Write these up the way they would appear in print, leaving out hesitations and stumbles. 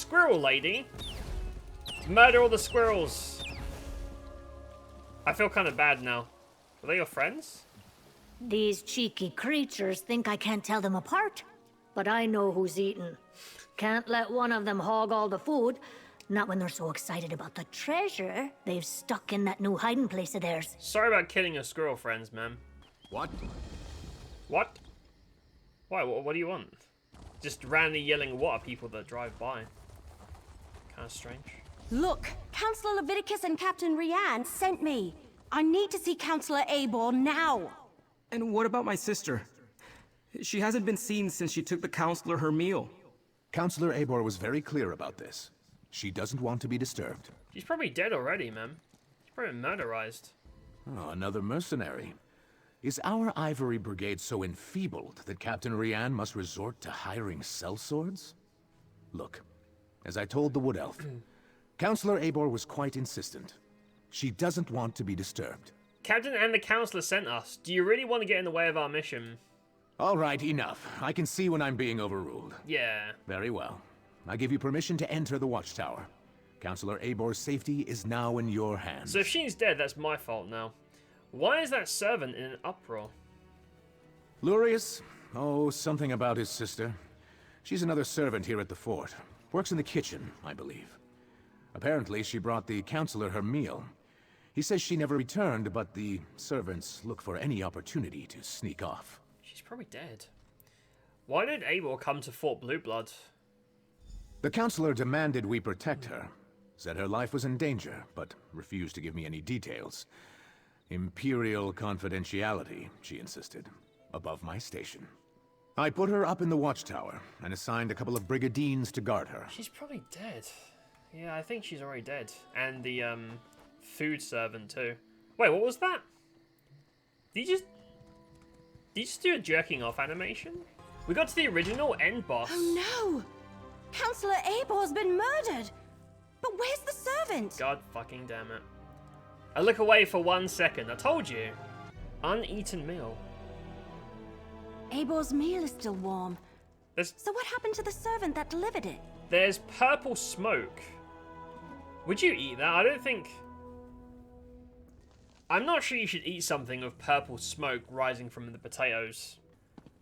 squirrel lady. Murder all the squirrels. I feel kind of bad now. Are they your friends? These cheeky creatures think I can't tell them apart. But I know who's eating. Can't let one of them hog all the food. Not when they're so excited about the treasure they've stuck in that new hiding place of theirs. Sorry about killing your squirrel friends, ma'am. What? What? Why? What do you want? Just randomly yelling what at people that drive by. Kind of strange. Look, Councillor Leviticus and Captain Rianne sent me. I need to see Councillor Abor now. And what about my sister? She hasn't been seen since she took the Councillor her meal. Councillor Abor was very clear about this. She doesn't want to be disturbed. She's probably dead already, ma'am. She's probably murderized. Oh, another mercenary. Is our Ivory Brigade so enfeebled that Captain Rianne must resort to hiring sellswords? Look, as I told the Wood Elf, Councillor Abor was quite insistent. She doesn't want to be disturbed. Captain and the Councillor sent us. Do you really want to get in the way of our mission? All right, enough. I can see when I'm being overruled. Yeah. Very well. I give you permission to enter the watchtower. Councillor Abor's safety is now in your hands. So if she's dead, that's my fault now. Why is that servant in an uproar? Lurius? Oh, something about his sister. She's another servant here at the fort. Works in the kitchen, I believe. Apparently, she brought the councillor her meal. He says she never returned, but the servants look for any opportunity to sneak off. She's probably dead. Why did Abor come to Fort Blueblood? The councillor demanded we protect her. Said her life was in danger, but refused to give me any details. Imperial confidentiality, she insisted. Above my station. I put her up in the watchtower, and assigned a couple of brigadines to guard her. She's probably dead. Yeah, I think she's already dead. And the, food servant, too. Wait, what was that? Did you just do a jerking off animation? We got to the original end boss. Oh no! Councillor Abor's been murdered! But where's the servant? God fucking damn it. I look away for 1 second. I told you. Uneaten meal. Abor's meal is still warm. There's So what happened to the servant that delivered it? There's purple smoke. Would you eat that? I don't think... I'm not sure you should eat something with purple smoke rising from the potatoes.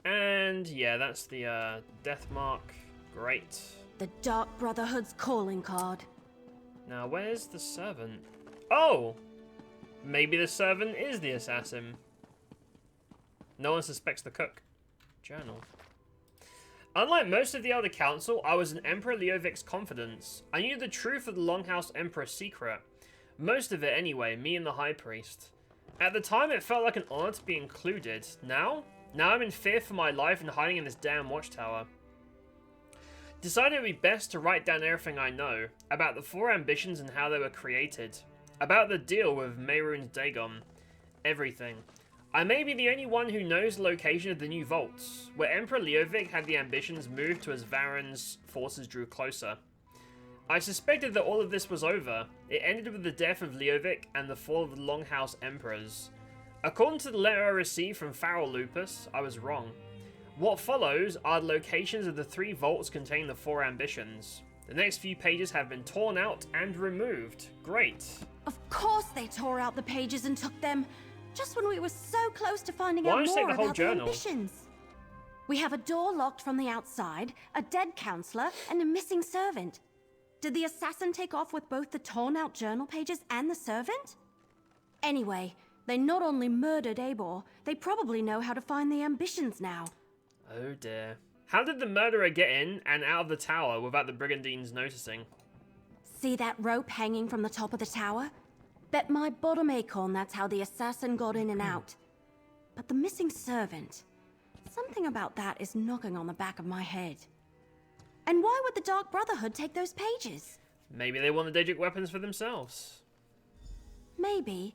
And yeah, that's the death mark. Great. The Dark Brotherhood's calling card. Now, where's the servant? Oh! Maybe the servant is the assassin. No one suspects the cook. Journal. Unlike most of the Elder Council, I was in Emperor Leovic's confidence. I knew the truth of the Longhouse Emperor's secret. Most of it anyway, me and the High Priest. At the time, it felt like an honor to be included. Now I'm in fear for my life and hiding in this damn watchtower. Decided it would be best to write down everything I know, about the four ambitions and how they were created. About the deal with Mehrunes Dagon. Everything. I may be the only one who knows the location of the new vaults, where Emperor Leovic had the ambitions moved to as Varen's forces drew closer. I suspected that all of this was over. It ended with the death of Leovic and the fall of the Longhouse Emperors. According to the letter I received from Farrell Lupus, I was wrong. What follows are the locations of the three vaults containing the four ambitions. The next few pages have been torn out and removed. Great. Of course they tore out the pages and took them, just when we were so close to finding Why out don't you take more the whole about journal? the ambitions. We have a door locked from the outside, a dead counselor, and a missing servant. Did the assassin take off with both the torn out journal pages and the servant? Anyway, they not only murdered Abor, they probably know how to find the ambitions now. Oh dear. How did the murderer get in and out of the tower without the brigandines noticing? See that rope hanging from the top of the tower? Bet my bottom acorn that's how the assassin got in and out. But the missing servant... something about that is knocking on the back of my head. And why would the Dark Brotherhood take those pages? Maybe they want the Daedric weapons for themselves. Maybe.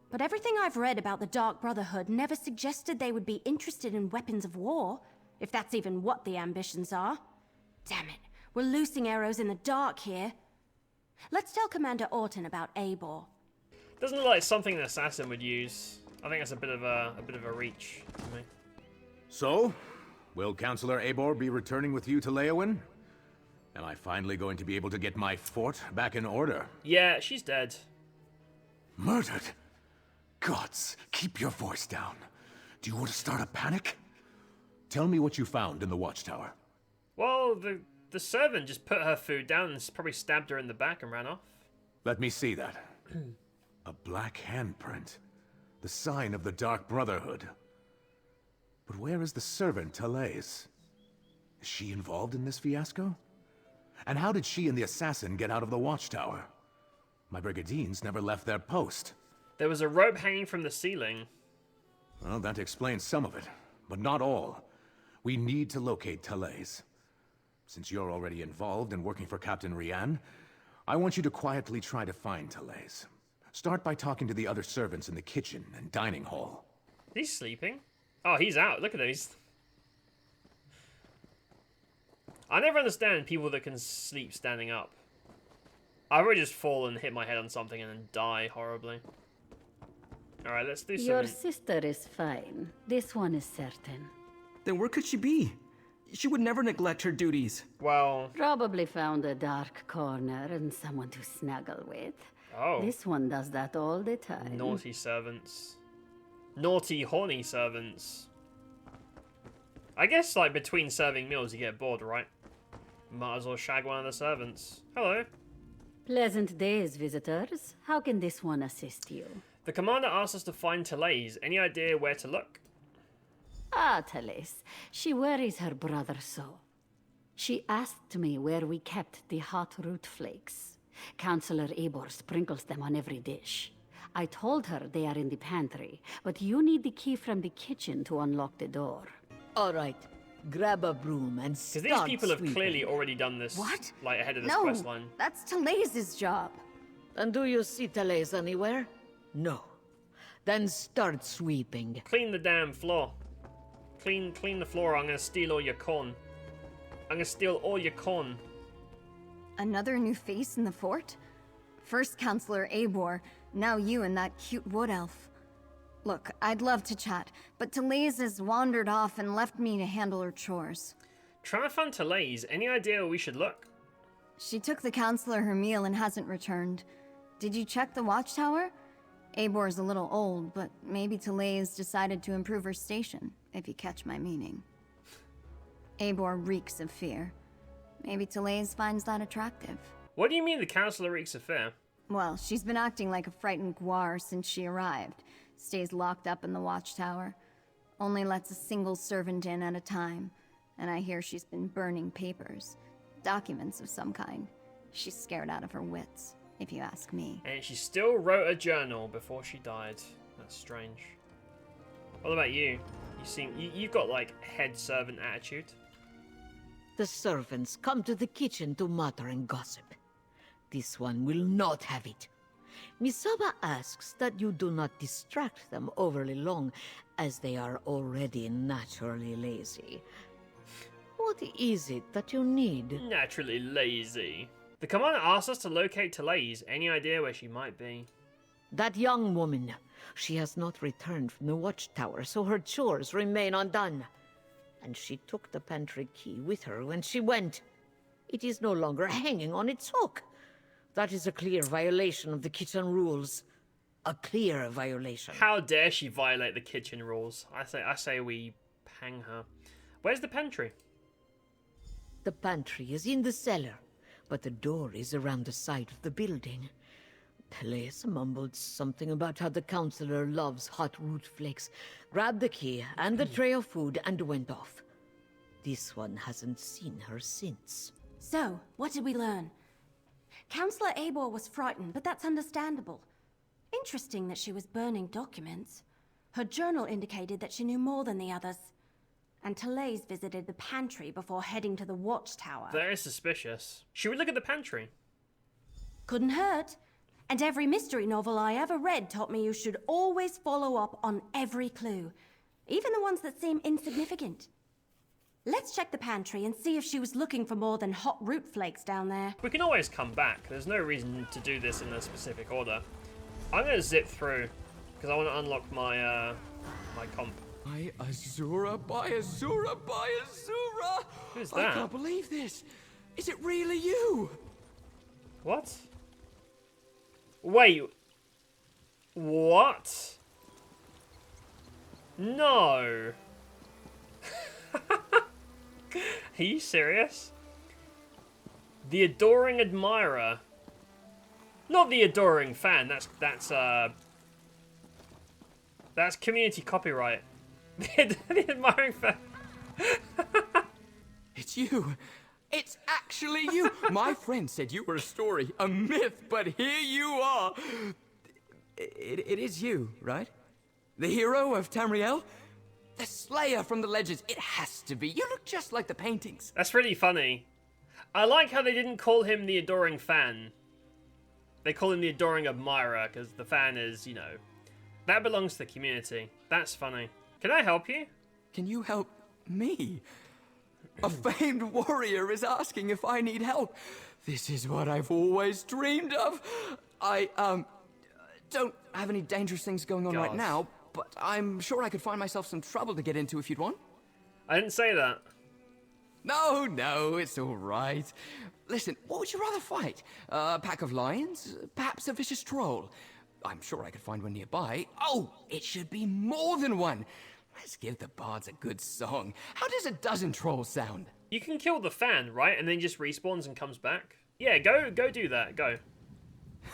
But everything I've read about the Dark Brotherhood never suggested they would be interested in weapons of war, if that's even what the ambitions are. Damn it, we're loosing arrows in the dark here. Let's tell Commander Orton about Abor. Doesn't look like something an assassin would use. I think that's a bit of a reach to me. So, will Councillor Abor be returning with you to Leowin? Am I finally going to be able to get my fort back in order? Yeah, she's dead. Murdered? Gods, keep your voice down. Do you want to start a panic? Tell me what you found in the watchtower. Well, the servant just put her food down and probably stabbed her in the back and ran off. Let me see that. A black handprint. The sign of the Dark Brotherhood. But where is the servant, Talais? Is she involved in this fiasco? And how did she and the assassin get out of the watchtower? My brigadines never left their post. There was a rope hanging from the ceiling. Well, that explains some of it, but not all. We need to locate Talais. Since you're already involved and working for Captain Rian, I want you to quietly try to find Talais. Start by talking to the other servants in the kitchen and dining hall. He's sleeping. Oh, he's out. Look at him. I never understand people that can sleep standing up. I would just fall and hit my head on something and then die horribly. Alright, let's do some... Your sister is fine. This one is certain. Then where could she be? She would never neglect her duties. Well... Probably found a dark corner and someone to snuggle with. Oh. This one does that all the time. Naughty servants. Naughty, horny servants. I guess, like, between serving meals you get bored, right? Might as well shag one of the servants. Hello. Pleasant days, visitors. How can this one assist you? The commander asked us to find Talais. Any idea where to look? Ah, Talais. She worries her brother so. She asked me where we kept the hot root flakes. Counselor Eibor sprinkles them on every dish. I told her they are in the pantry, but you need the key from the kitchen to unlock the door. All right. Grab a broom and start Because these people have sweeping. clearly already done this, What? like, ahead of this No, quest line. that's Talais's job. And do you see Talais anywhere? No. Then start sweeping. Clean the damn floor. Clean the floor, or I'm gonna steal all your corn. I'm gonna steal all your corn. Another new face in the fort? First Counselor Eibor, now you and that cute wood elf. Look, I'd love to chat, but Talais has wandered off and left me to handle her chores. Try to find Talais. Any idea where we should look? She took the Counselor her meal and hasn't returned. Did you check the watchtower? Eibor's a little old, but maybe Talais decided to improve her station, if you catch my meaning. Eibor reeks of fear. Maybe Talais finds that attractive. What do you mean the counselor reeks of fear? Well, she's been acting like a frightened guar since she arrived. Stays locked up in the watchtower. Only lets a single servant in at a time. And I hear she's been burning papers. Documents of some kind. She's scared out of her wits, if you ask me. And she still wrote a journal before she died. That's strange. What about you? You've got, like, head servant attitude. The servants come to the kitchen to mutter and gossip. This one will not have it. Misaba asks that you do not distract them overly long, as they are already naturally lazy. What is it that you need? Naturally lazy. The commander asked us to locate Talais. Any idea where she might be? That young woman. She has not returned from the watchtower, so her chores remain undone. And she took the pantry key with her when she went. It is no longer hanging on its hook. That is a clear violation of the kitchen rules. A clear violation. How dare she violate the kitchen rules? I say we hang her. Where's the pantry? The pantry is in the cellar, but the door is around the side of the building. Talais mumbled something about how the counselor loves hot root flakes, grabbed the key and the tray of food and went off. This one hasn't seen her since. So, what did we learn? Counselor Eibor was frightened, but that's understandable. Interesting that she was burning documents. Her journal indicated that she knew more than the others. And Talais visited the pantry before heading to the watchtower. Very suspicious. Should we look at the pantry? Couldn't hurt. And every mystery novel I ever read taught me you should always follow up on every clue, even the ones that seem insignificant. Let's check the pantry and see if she was looking for more than hot root flakes down there. We can always come back. There's no reason to do this in a specific order. I'm gonna zip through because I want to unlock my my comp. By Azura, by Azura, by Azura! Who's I that? can't believe this. Is it really you? What? Wait. What? No. Are you serious? The adoring admirer. Not the adoring fan. That's community copyright. The admiring fan. It's you. It's actually you. My friend said you were a story, a myth, but here you are. It is you, right? The hero of Tamriel? The slayer from the legends. It has to be. You look just like the paintings. That's really funny. I like how they didn't call him the adoring fan. They call him the adoring admirer, because the fan is, you know, that belongs to the community. That's funny. Can I help you? Can you help me? A famed warrior is asking if I need help. This is what I've always dreamed of. I, don't have any dangerous things going on right now, but I'm sure I could find myself some trouble to get into if you'd want. I didn't say that. No, it's all right. Listen, what would you rather fight? A pack of lions? Perhaps a vicious troll? I'm sure I could find one nearby. Oh, it should be more than one. Let's give the bards a good song. How does a dozen trolls sound? You can kill the fan, right? And then just respawns and comes back? Yeah, go do that. Go.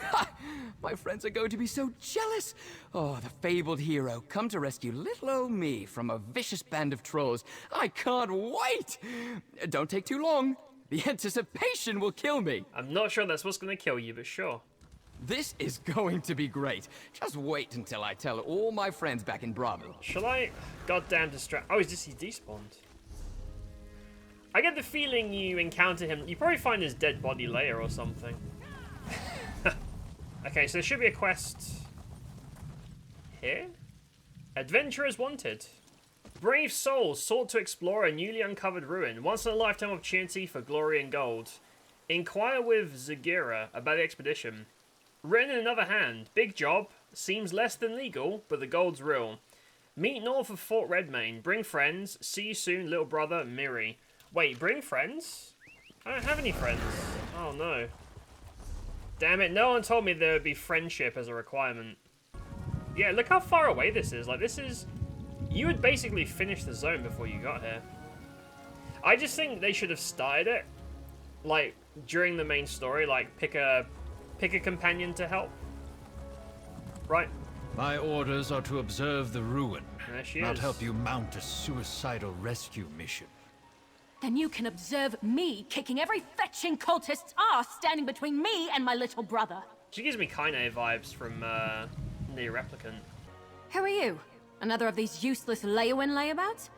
Ha! My friends are going to be so jealous. Oh, the fabled hero, come to rescue little old me from a vicious band of trolls. I can't wait! Don't take too long. The anticipation will kill me. I'm not sure that's what's going to kill you, but sure. This is going to be great. Just wait until I tell all my friends back in Bravo. Shall I? Goddamn distract. Oh, is this he despawned? I get the feeling you encounter him. You probably find his dead body later or something. Okay, so there should be a quest here. Adventurers wanted. Brave souls sought to explore a newly uncovered ruin. Once in a lifetime opportunity for glory and gold. Inquire with Zagira about the expedition. Written in another hand. Big job. Seems less than legal, but the gold's real. Meet north of Fort Redmayne. Bring friends. See you soon, little brother, Miri. Wait, bring friends? I don't have any friends. Oh no. Damn it, no one told me there would be friendship as a requirement. Yeah, look how far away this is. Like, this is... You would basically finish the zone before you got here. I just think they should have started it, like, during the main story. Like, pick a companion to help. Right? My orders are to observe the ruin, There she not is. help you mount a suicidal rescue mission. Then you can observe me kicking every fetching cultist's ass standing between me and my little brother. She gives me Kaine vibes from the Replicant. Who are you? Another of these useless lay-in layabouts?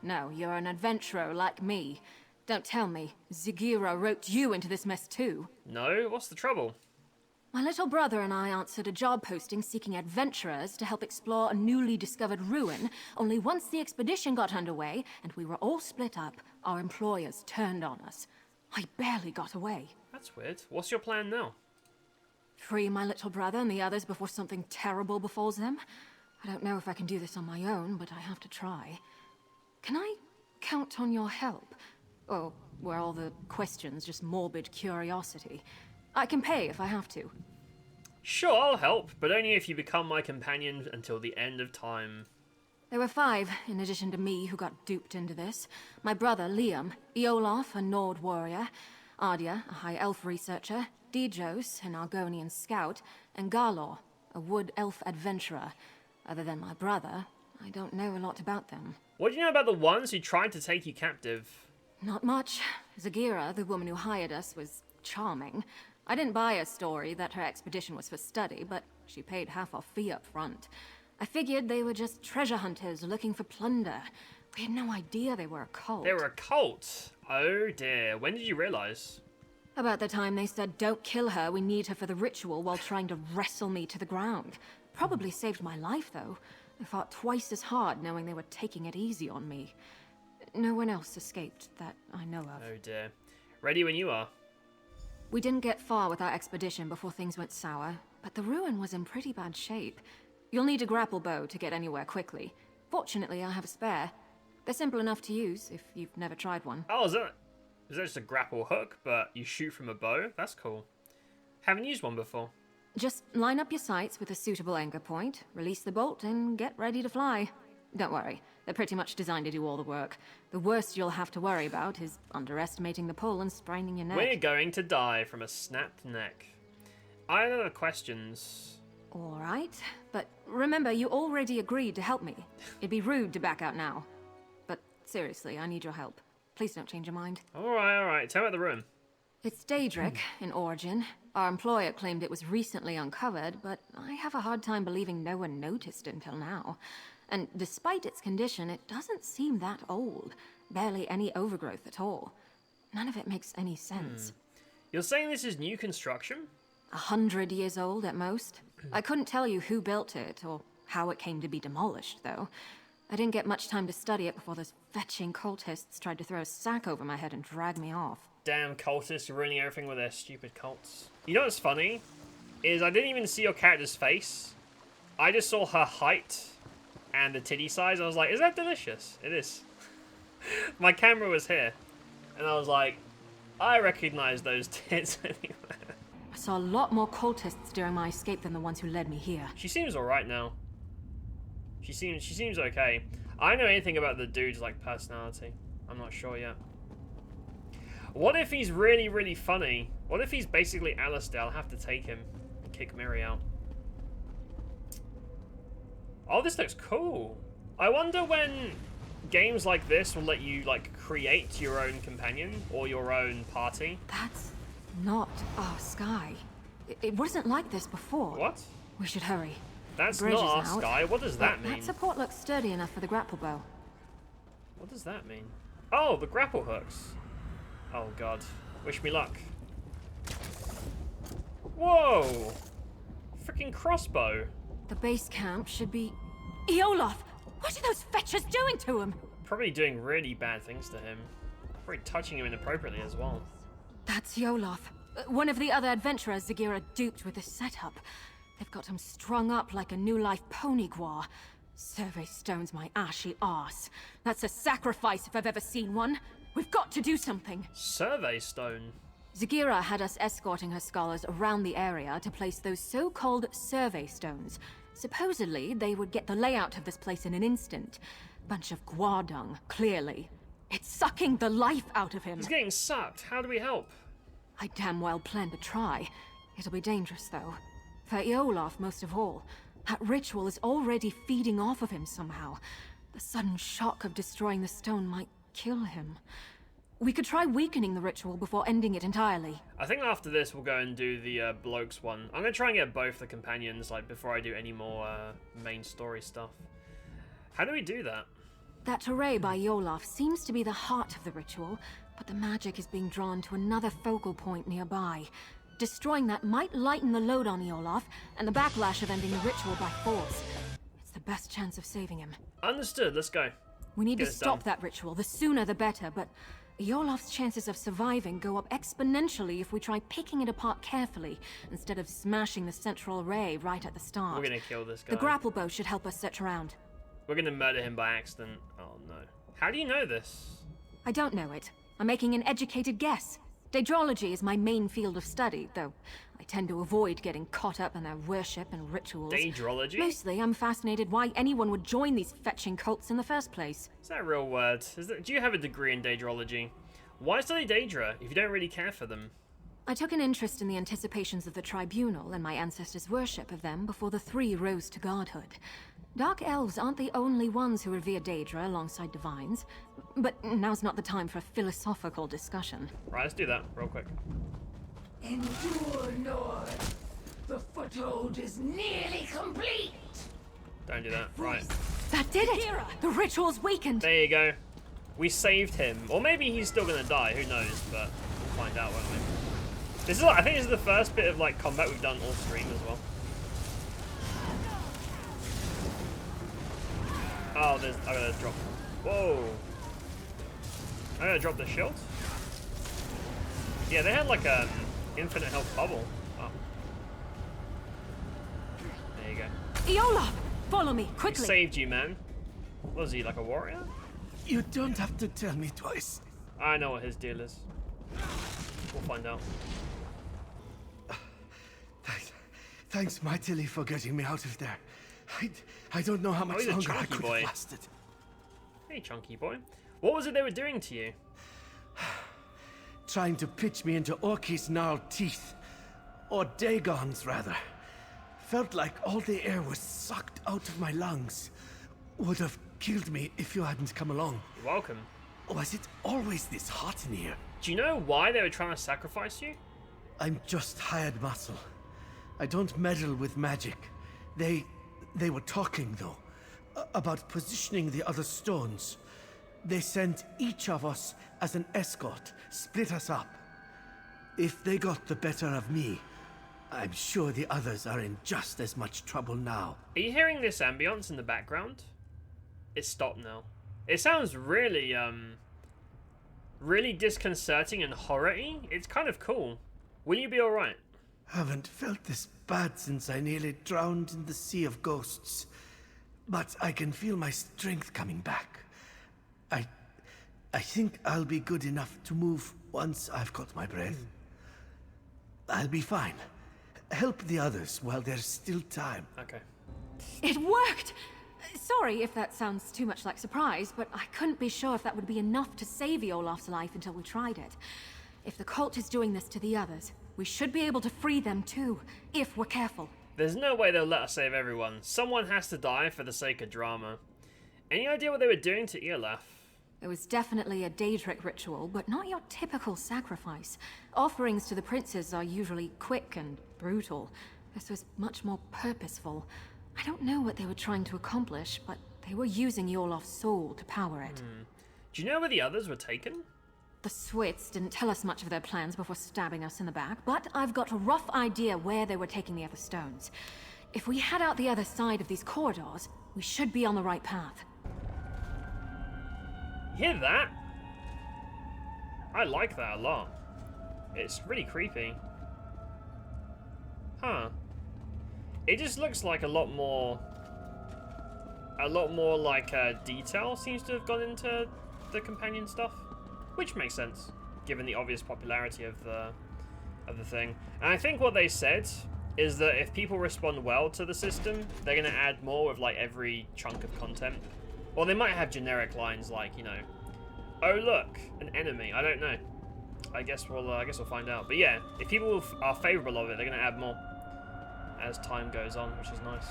No, you're an adventurer like me. Don't tell me, Zagira roped you into this mess too. No? What's the trouble? My little brother and I answered a job posting seeking adventurers to help explore a newly discovered ruin, only once the expedition got underway and we were all split up, our employers turned on us. I barely got away. That's weird. What's your plan now? Free my little brother and the others before something terrible befalls them? I don't know if I can do this on my own, but I have to try. Can I count on your help? Or were all the questions just morbid curiosity? I can pay if I have to. Sure, I'll help, but only if you become my companion until the end of time. There were 5, in addition to me, who got duped into this. My brother, Liam, Eolaf, a Nord warrior, Ardia, a High Elf researcher, Dijos, an Argonian scout, and Garlor, a Wood Elf adventurer. Other than my brother, I don't know a lot about them. What do you know about the ones who tried to take you captive? Not much. Zagira, the woman who hired us, was charming. I didn't buy her story that her expedition was for study, but she paid half our fee up front. I figured they were just treasure hunters looking for plunder. We had no idea they were a cult. They were a cult? Oh dear, when did you realize? About the time they said, don't kill her, we need her for the ritual, while trying to wrestle me to the ground. Probably saved my life, though. I fought twice as hard knowing they were taking it easy on me. No one else escaped that I know of. Oh dear. Ready when you are. We didn't get far with our expedition before things went sour, but the ruin was in pretty bad shape. You'll need a grapple bow to get anywhere quickly. Fortunately, I have a spare. They're simple enough to use if you've never tried one. Oh, is that... Is that just a grapple hook, but you shoot from a bow? That's cool. Haven't used one before. Just line up your sights with a suitable anchor point, release the bolt, and get ready to fly. Don't worry, they're pretty much designed to do all the work. The worst you'll have to worry about is underestimating the pull and spraining your neck. We're going to die from a snapped neck. I have other questions. Alright, but remember, you already agreed to help me. It'd be rude to back out now. But seriously, I need your help. Please don't change your mind. Alright. Tell me about the room. It's Daedric, in origin. Our employer claimed it was recently uncovered, but I have a hard time believing no one noticed until now. And despite its condition, it doesn't seem that old. Barely any overgrowth at all. None of it makes any sense. You're saying this is new construction? 100 years old at most. I couldn't tell you who built it, or how it came to be demolished, though. I didn't get much time to study it before those fetching cultists tried to throw a sack over my head and drag me off. Damn cultists ruining everything with their stupid cults. You know what's funny? Is I didn't even see your character's face. I just saw her height and the titty size. I was like, is that delicious? It is. My camera was here. And I was like, I recognize those tits anywhere. I saw a lot more cultists during my escape than the ones who led me here. She seems alright now. She seems okay. I don't know anything about the dude's like personality. I'm not sure yet. What if he's really, really funny? What if he's basically Alistair? I'll have to take him and kick Miri out. Oh, this looks cool. I wonder when games like this will let you like create your own companion or your own party. That's not our sky. It wasn't like this before. What? We should hurry. That's Bridge not is our out, sky. What does that but mean? That support looks sturdy enough for the grapple bow. What does that mean? Oh, the grapple hooks. Oh god. Wish me luck. Whoa! Freaking crossbow. The base camp should be... Eolaf! What are those fetchers doing to him? Probably doing really bad things to him. Probably touching him inappropriately as well. That's Eolaf. One of the other adventurers Zagira duped with this setup. They've got him strung up like a new life pony guar. Survey stone's my ashy arse. That's a sacrifice if I've ever seen one. We've got to do something. Survey stone? Zagira had us escorting her scholars around the area to place those so-called survey stones. Supposedly, they would get the layout of this place in an instant. Bunch of guar dung, clearly. It's sucking the life out of him. He's getting sucked. How do we help? I damn well plan to try. It'll be dangerous, though. For Eolaf, most of all. That ritual is already feeding off of him somehow. The sudden shock of destroying the stone might kill him. We could try weakening the ritual before ending it entirely. I think after this we'll go and do the blokes one. I'm going to try and get both the companions like before I do any more main story stuff. How do we do that? That array by Eolaf seems to be the heart of the ritual, but the magic is being drawn to another focal point nearby. Destroying that might lighten the load on Eolaf, and the backlash of ending the ritual by force. It's the best chance of saving him. Understood, let's go. We need Get to this stop done. that ritual, the sooner the better, but Eolaf's chances of surviving go up exponentially if we try picking it apart carefully, instead of smashing the central array right at the start. We're going to kill this guy. The grapple bow should help us search around. We're going to murder him by accident. Oh no. How do you know this? I don't know it. I'm making an educated guess. Daedrology is my main field of study, though I tend to avoid getting caught up in their worship and rituals. Daedrology? Mostly, I'm fascinated why anyone would join these fetching cults in the first place. Is that a real word? Do you have a degree in Daedrology? Why study Daedra if you don't really care for them? I took an interest in the anticipations of the tribunal and my ancestors' worship of them before the three rose to godhood. Dark elves aren't the only ones who revere Daedra alongside divines, but now's not the time for a philosophical discussion. Right, let's do that real quick. Endure, North. The foothold is nearly complete. Don't do that. Right. That did it! The ritual's weakened! There you go. We saved him. Or maybe he's still going to die. Who knows? But we'll find out, won't we? I think this is the first bit of like combat we've done off stream as well. Oh, I gotta drop. Whoa. I gotta drop the shield. Yeah, they had like a infinite health bubble. Oh. There you go. Eolaf! Follow me, We quickly! saved you, man. Was he like a warrior? You don't have to tell me twice. I know what his deal is. We'll find out. Thanks mightily for getting me out of there. I don't know how much he's a longer I chunky could boy. have lasted. Hey, chunky boy. What was it they were doing to you? Trying to pitch me into Orky's gnarled teeth. Or Dagon's, rather. Felt like all the air was sucked out of my lungs. Would have killed me if you hadn't come along. You're welcome. Was it always this hot in here? Do you know why they were trying to sacrifice you? I'm just hired muscle. I don't meddle with magic. They were talking, though, about positioning the other stones. They sent each of us as an escort, split us up. If they got the better of me, I'm sure the others are in just as much trouble now. Are you hearing this ambience in the background? It's stopped now. It sounds really, really disconcerting and horror-y. It's kind of cool. Will you be alright? Haven't felt this bad since I nearly drowned in the sea of ghosts. But I can feel my strength coming back. I think I'll be good enough to move once I've got my breath. I'll be fine. Help the others while there's still time. Okay. It worked! Sorry if that sounds too much like surprise, but I couldn't be sure if that would be enough to save Olaf's life until we tried it. If the cult is doing this to the others, we should be able to free them too, if we're careful. There's no way they'll let us save everyone. Someone has to die for the sake of drama. Any idea what they were doing to Olaf? It was definitely a Daedric ritual, but not your typical sacrifice. Offerings to the princes are usually quick and brutal. This was much more purposeful. I don't know what they were trying to accomplish, but they were using Olaf's soul to power it. Do you know where the others were taken? The Swits didn't tell us much of their plans before stabbing us in the back, but I've got a rough idea where they were taking the other stones. If we head out the other side of these corridors, we should be on the right path. You hear that? I like that a lot. It's really creepy. Huh. It just looks like a lot more like detail seems to have gone into the companion stuff, which makes sense given the obvious popularity of the thing. And I think what they said is that if people respond well to the system, they're gonna add more with like every chunk of content. Or they might have generic lines like, you know, oh look, an enemy. I don't know. I guess we'll find out. But yeah, if people are favorable of it, they're gonna add more as time goes on, which is nice.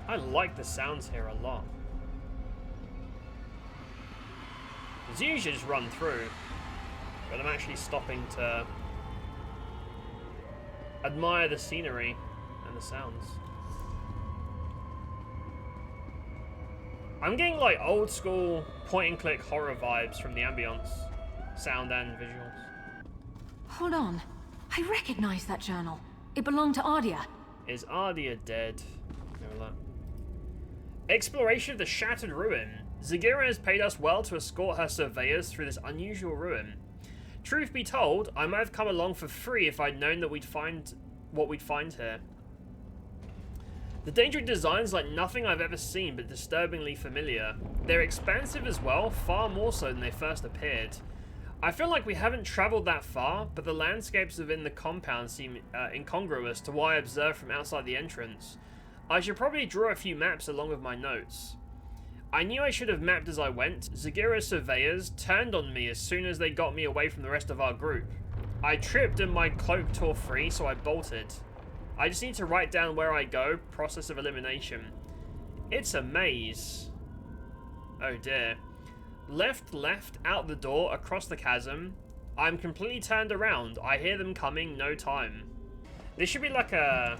I like the sounds here a lot. Because you usually just run through, but I'm actually stopping to admire the scenery and the sounds. I'm getting like old school point and click horror vibes from the ambience, sound and visuals. Hold on. I recognize that journal. It belonged to Ardia. Is Ardia dead? No luck. Exploration of the shattered ruin. Zagira has paid us well to escort her surveyors through this unusual ruin. Truth be told, I might have come along for free if I'd known that we'd find what we'd find here. The Daedric design's like nothing I've ever seen, but disturbingly familiar. They're expansive as well, far more so than they first appeared. I feel like we haven't travelled that far, but the landscapes within the compound seem incongruous to what I observed from outside the entrance. I should probably draw a few maps along with my notes. I knew I should have mapped as I went. Zagira's surveyors turned on me as soon as they got me away from the rest of our group. I tripped and my cloak tore free, so I bolted. I just need to write down where I go, process of elimination. It's a maze. Oh dear. Left, out the door, across the chasm. I'm completely turned around. I hear them coming, no time. This should be like a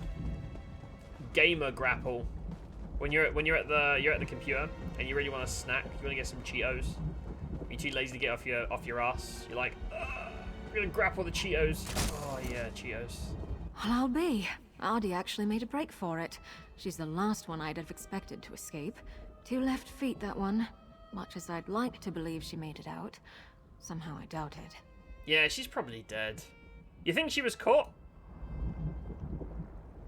gamer grapple. When you're at the computer and you really want to snack, you want to get some Cheetos. You're too lazy to get off your ass. You're like, I'm gonna grapple the Cheetos. Oh yeah, Cheetos. Well, I'll be. Ardia actually made a break for it. She's the last one I'd have expected to escape. 2 left feet, that one. Much as I'd like to believe she made it out, somehow I doubt it. Yeah, she's probably dead. You think she was caught?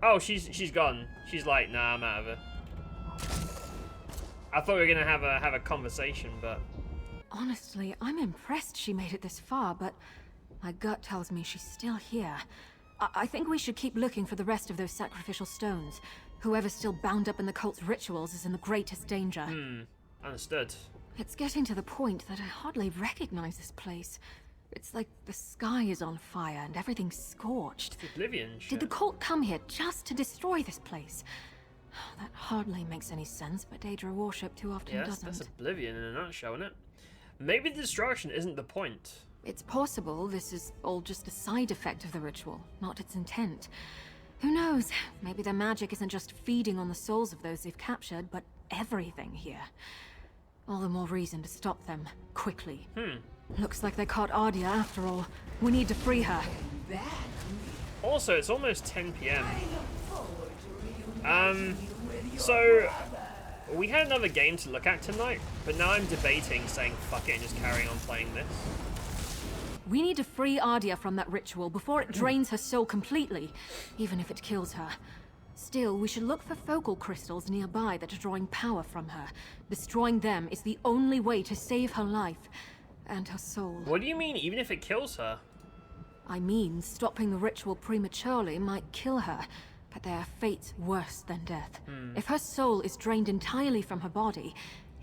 Oh, she's gone. She's like, nah, I'm out of it. I thought we were gonna have a conversation, but Honestly, I'm impressed she made it this far, but my gut tells me she's still here. I think we should keep looking for the rest of those sacrificial stones. Whoever's still bound up in the cult's rituals is in the greatest danger. Understood. It's getting to the point that I hardly recognize this place. It's like the sky is on fire and everything's scorched. Oblivion shit. Did the cult come here just to destroy this place? That hardly makes any sense, but Daedra worship too often doesn't. That's Oblivion in a nutshell, isn't it? Maybe the destruction isn't the point. It's possible this is all just a side effect of the ritual, not its intent. Who knows? Maybe their magic isn't just feeding on the souls of those they've captured, but everything here. All the more reason to stop them, quickly. Looks like they caught Ardia after all. We need to free her. Also, it's almost 10 p.m. So we had another game to look at tonight, but now I'm debating saying fuck it and just carrying on playing this. We need to free Ardia from that ritual before it drains her soul completely, even if it kills her. Still, we should look for focal crystals nearby that are drawing power from her. Destroying them is the only way to save her life and her soul. What do you mean, even if it kills her? I mean, stopping the ritual prematurely might kill her, but there are fates worse than death. If her soul is drained entirely from her body,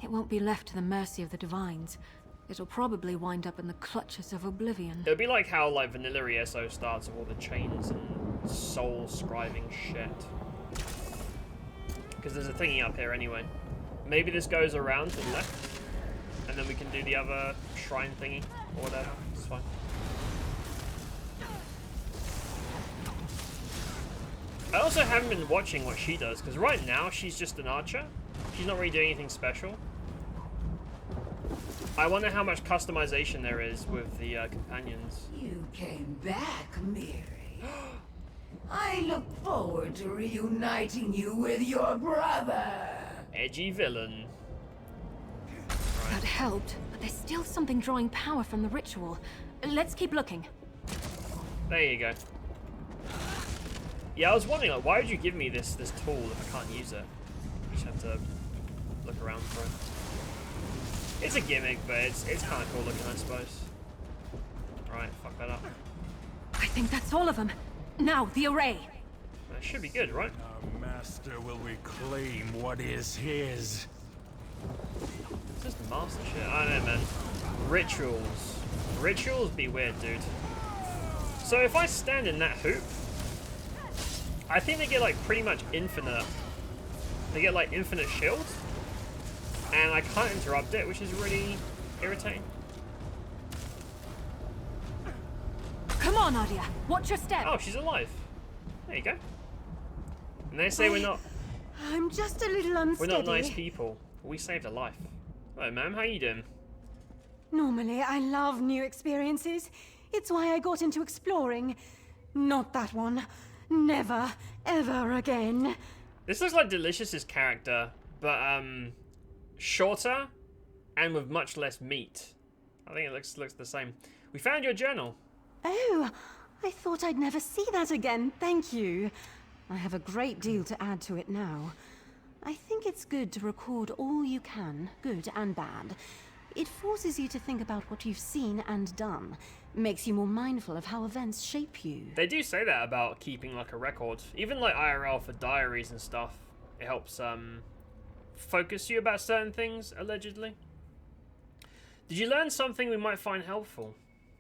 it won't be left to the mercy of the divines. It'll probably wind up in the clutches of Oblivion. It'll be like how like vanilla ESO starts with all the chains and soul scribing shit. Because there's a thingy up here anyway. Maybe this goes around to the left, and then we can do the other shrine thingy or whatever. It's fine. I also haven't been watching what she does, because right now she's just an archer. She's not really doing anything special. I wonder how much customization there is with the companions. You came back, Miri. I look forward to reuniting you with your brother. Edgy villain. That helped, but there's still something drawing power from the ritual. Let's keep looking. There you go. Yeah, I was wondering, like, why would you give me this tool if I can't use it? You just have to look around for it. It's a gimmick, but it's kind of cool looking, I suppose. Right, fuck that up. I think that's all of them. Now, the array. That should be good, right? Our master will reclaim what is his. It's just master shit. I don't know, man. Rituals. Rituals be weird, dude. So if I stand in that hoop, I think they get like pretty much infinite. They get like infinite shields, and I can't interrupt it, which is really irritating. Come on, Ardia. Watch your step. Oh, she's alive. There you go. And they say we're not I'm just a little unsteady. we're not nice people. We saved a life. Hello, ma'am. How you doing? Normally, I love new experiences. It's why I got into exploring. Not that one. Never, ever again. This looks like Delicious's character, but shorter and with much less meat. I think it looks the same. We found your journal. Oh, I thought I'd never see that again. Thank you. I have a great deal to add to it now. I think it's good to record all you can, good and bad. It forces you to think about what you've seen and done. Makes you more mindful of how events shape you. They do say that about keeping like a record. Even like IRL for diaries and stuff. It helps focus you about certain things, allegedly. Did you learn something we might find helpful?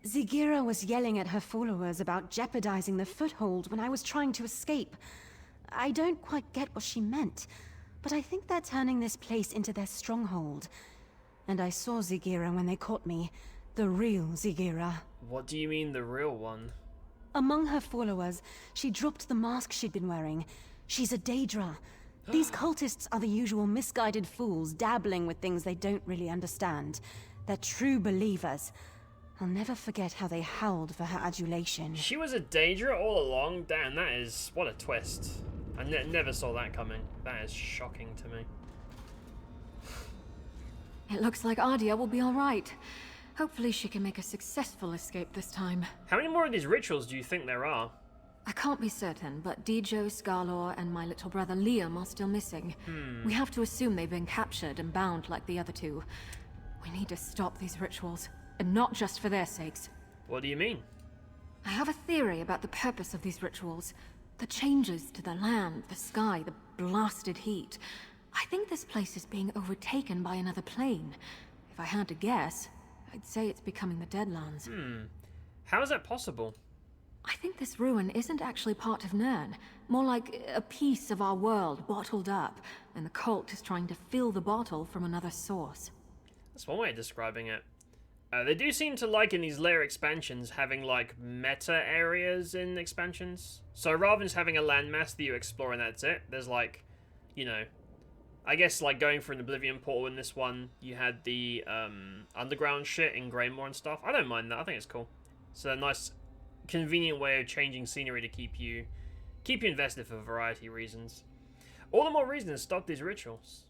Zigira was yelling at her followers about jeopardizing the foothold when I was trying to escape. I don't quite get what she meant, but I think they're turning this place into their stronghold. And I saw Zigira when they caught me. The real Zigira. What do you mean, the real one? Among her followers, she dropped the mask she'd been wearing. She's a Daedra. These cultists are the usual misguided fools dabbling with things they don't really understand. They're true believers. I'll never forget how they howled for her adulation. She was a Daedra all along? Damn, that is... what a twist. I never saw that coming. That is shocking to me. It looks like Ardia will be alright. Hopefully she can make a successful escape this time. How many more of these rituals do you think there are? I can't be certain, but Dijo, Scarlor, and my little brother Liam are still missing. We have to assume they've been captured and bound like the other two. We need to stop these rituals, and not just for their sakes. What do you mean? I have a theory about the purpose of these rituals. The changes to the land, the sky, the blasted heat. I think this place is being overtaken by another plane. If I had to guess, I'd say it's becoming the Deadlands. How is that possible? I think this ruin isn't actually part of Nern. More like a piece of our world bottled up, and the cult is trying to fill the bottle from another source. That's one way of describing it. They do seem to like in these layer expansions having like meta areas in expansions. So rather than just having a landmass that you explore and that's it, there's like, you know, I guess like going for an Oblivion portal in this one, you had the underground shit in Greymore and stuff. I don't mind that. I think it's cool. It's a nice, convenient way of changing scenery to keep you invested for a variety of reasons. All the more reason to stop these rituals.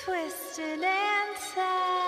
Twisted and tied.